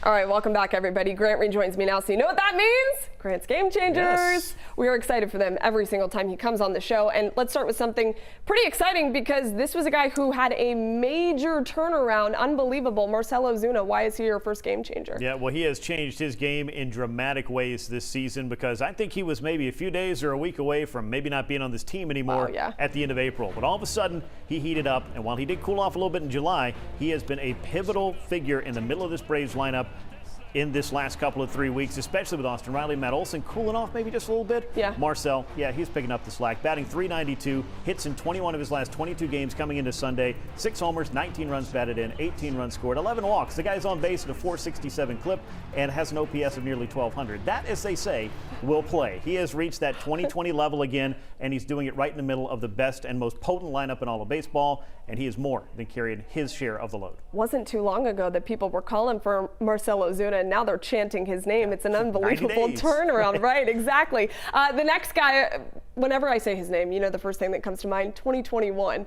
All right, welcome back, everybody. Grant rejoins me now, so you know what that means? Grant's Game Changers. Yes. We are excited for them every single time he comes on the show. And let's start with something pretty exciting, because this was a guy who had a major turnaround. Unbelievable. Marcell Ozuna, why is he your first game changer? Yeah, well, he has changed his game in dramatic ways this season, because I think he was maybe a few days or a week away from maybe not being on this team anymore at the end of April. But all of a sudden, he heated up. And while he did cool off a little bit in July, he has been a pivotal figure in the middle of this Braves lineup in this last couple of 3 weeks, especially with Austin Riley, Matt Olson cooling off maybe just a little bit. Yeah. Marcell, yeah, he's picking up the slack, batting .392, hits in 21 of his last 22 games coming into Sunday, 6 homers, 19 runs batted in, 18 runs scored, 11 walks. The guy's on base at a .467 clip and has an OPS of nearly 1,200. That, as they say, will play. He has reached that 2020 level again, and he's doing it right in the middle of the best and most potent lineup in all of baseball, and he is more than carrying his share of the load. Wasn't too long ago that people were calling for Marcell Ozuna, and now they're chanting his name. It's an unbelievable turnaround, right? Exactly. The next guy, whenever I say his name, you know the first thing that comes to mind, 2021.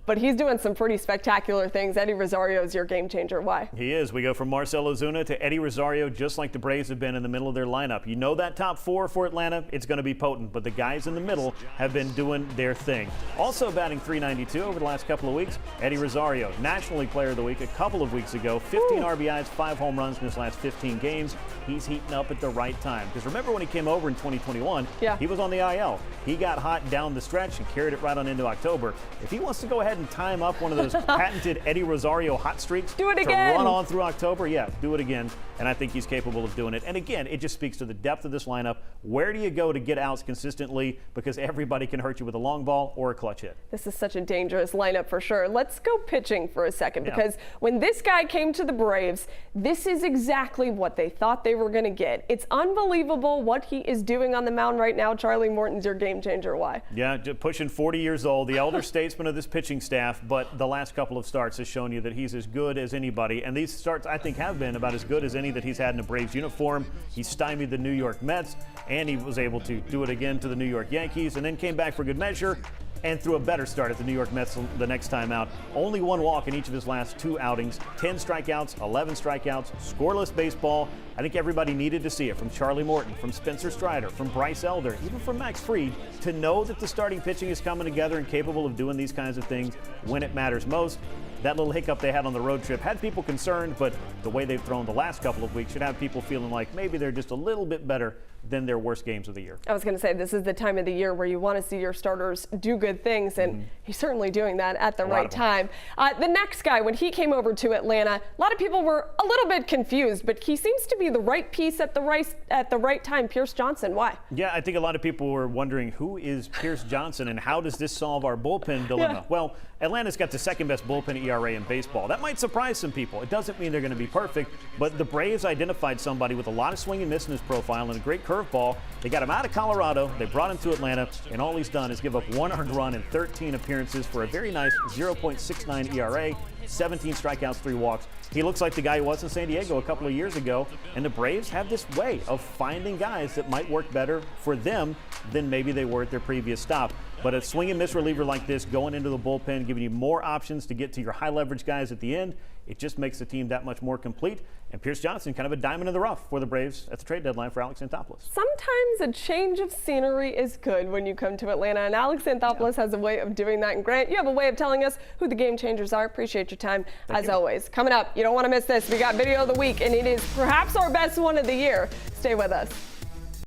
But he's doing some pretty spectacular things. Eddie Rosario is your game changer. Why? He is. We go from Marcell Ozuna to Eddie Rosario, just like the Braves have been in the middle of their lineup. You know that top four for Atlanta, it's going to be potent, but the guys in the middle have been doing their thing. Also batting .392 over the last couple of weeks, Eddie Rosario, National League Player of the Week a couple of weeks ago, 15 RBIs, 5 home runs in his last 15 games. He's heating up at the right time. Because remember when he came over in 2021, he was on the IL. He got hot down the stretch and carried it right on into October. If he wants to go ahead and time up one of those patented Eddie Rosario hot streaks to run on through October, yeah, do it again. And I think he's capable of doing it. And again, it just speaks to the depth of this lineup. Where do you go to get outs consistently? Because everybody can hurt you with a long ball or a clutch hit. This is such a dangerous lineup for sure. Let's go pitching for a second, because when this guy came to the Braves, this is exactly what they thought they were going to get. It's unbelievable what he is doing on the mound right now. Charlie Morton's your game changer. Why? Yeah, pushing 40 years old, the elder statesman of this pitching staff, but the last couple of starts has shown you that he's as good as anybody. And these starts, I think, have been about as good as any that he's had in a Braves uniform. He stymied the New York Mets, and he was able to do it again to the New York Yankees, and then came back for good measure and threw a better start at the New York Mets the next time out. Only 1 walk in each of his last 2 outings, 10 strikeouts, 11 strikeouts, scoreless baseball. I think everybody needed to see it from Charlie Morton, from Spencer Strider, from Bryce Elder, even from Max Fried, to know that the starting pitching is coming together and capable of doing these kinds of things when it matters most. That little hiccup they had on the road trip had people concerned, but the way they've thrown the last couple of weeks should have people feeling like maybe they're just a little bit better than their worst games of the year. I was going to say, this is the time of the year where you want to see your starters do good things, and he's certainly doing that at the right time. The next guy, when he came over to Atlanta, a lot of people were a little bit confused, but he seems to be the right piece at the right time. Pierce Johnson, why? Yeah, I think a lot of people were wondering, who is Pierce Johnson and how does this solve our bullpen dilemma? Well, Atlanta's got the second best bullpen ERA in baseball. That might surprise some people. It doesn't mean they're going to be perfect, but the Braves identified somebody with a lot of swing and miss in his profile and a great curveball. They got him out of Colorado, they brought him to Atlanta, and all he's done is give up 1 earned run in 13 appearances for a very nice 0.69 ERA, 17 strikeouts, 3 walks. He looks like the guy who was in San Diego a couple of years ago, and the Braves have this way of finding guys that might work better for them than maybe they were at their previous stop. But a swing and miss reliever like this going into the bullpen, giving you more options to get to your high leverage guys at the end, it just makes the team that much more complete. And Pierce Johnson, kind of a diamond in the rough for the Braves at the trade deadline for Alex Anthopoulos. Sometimes a change of scenery is good when you come to Atlanta, and Alex Anthopoulos has a way of doing that. And Grant, you have a way of telling us who the game changers are. Appreciate your time, as always. Coming up, you don't want to miss this. We got video of the week, and it is perhaps our best one of the year. Stay with us.